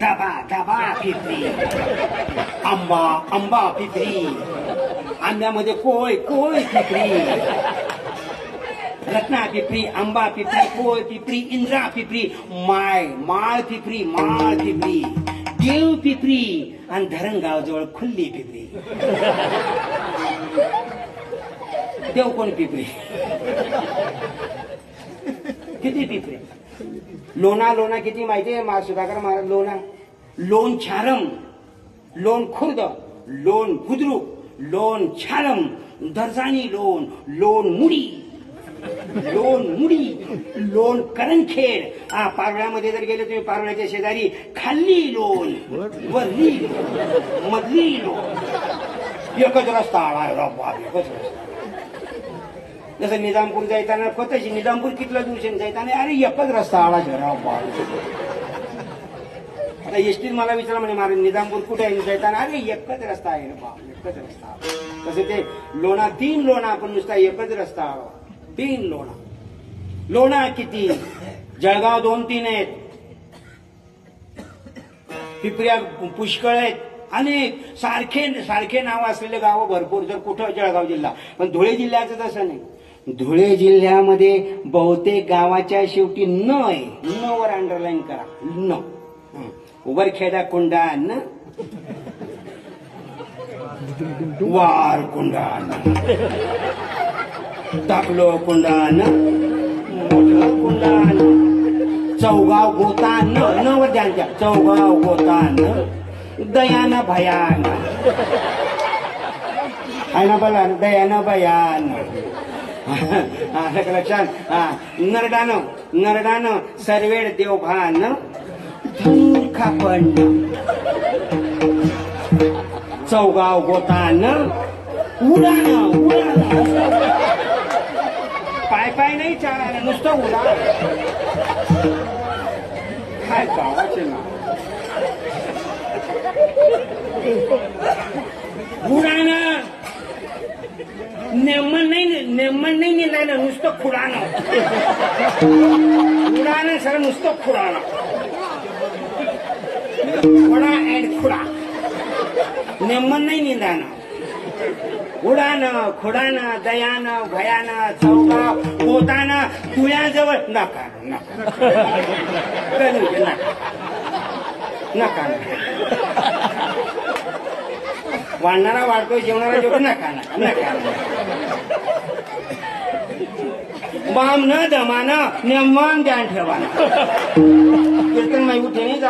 दबा दबा पिपरी, आंबा आंबा पिपरी, आंब्यामध्ये कोय कोय पिपरी, रत्ना पिपरी, आंबा पिपरी, कोय पिपरी, इंद्रा पिपरी, माय माळ पिपरी, माळ पिपरी, देव पिपरी आणि धरणगाव जवळ खुल्ली पिपरी. देव कोण पिपरी? किती पिपरी? लोणा लोणा किती माहितीये सुधाकर महाराज? लोणा, लोण छारम, लोण खुर्द, लोण बुद्रुक, लोण छारम, दर्जानी लोण, लोण मुडी, लोण मुडी, लोण करणखेड. पारोळ्यामध्ये जर गेले तुम्ही पारोळ्याच्या शेजारी खाल्ली लोण, वरली लोण, मधली लोण, एकच रस्ता आला. एकच रस्ता. जसं निजामपूर जायताना स्वतःची निजामपूर कितलं दूर जायताना अरे एकच रस्ता आला राव. आता एसटीत मला विचारलं म्हणे महाराज निजामपूर कुठे आहे जायताना अरे एकच रस्ता आहे रे बाप, एकच रस्ता. तसं ते लोणा 3 लोणा आपण नुसता एकच रस्ता आला. 3 लोणा. लोणा किती? जळगाव 2-3 आहेत, पिपऱ्या पुष्कळ आहेत, अनेक सारखे सारखे नाव असलेले गावं भरपूर. जर कुठं जळगाव जिल्हा, पण धुळे जिल्ह्याचं तसं नाही. धुळे जिल्ह्यामध्ये बहुतेक गावाच्या शेवटी न आहे. न वर अंडरलाईन करा. न. उबरखेडा कुंडा न, वार कुंडा न, टाकलो कुंडा न, मोठं कुंडा न, चौगाव गोता न वर ध्यान द्या. चौगाव गोता न, दयान भयान आहे ना, बोला दयान भयान. लक्षात. नरडानं नरडानं, सरवेड देवभान, खापण, चौगाव गोतान, उडान उडान. पाय नाही चालायला, नुसतं उडा. काय गावाचे नाव. उडान नेमन नाही निघालं, नुसतं खुडानं. उडानं सगळं नुसतं खुडानं. खुडा अँड खुडा. नेमन नाही निघालं. उडानं खुडानं, दयानं भयानं, चौगाव गोतानं, तुळ्याजवळ नका नका नका वाढणारा वाढतो, जेवणारा जेवढ नका नका नका. बाम न दमानं नेमान ध्यान ठेवाना. कीर्तन माई उठे नाही जाऊ.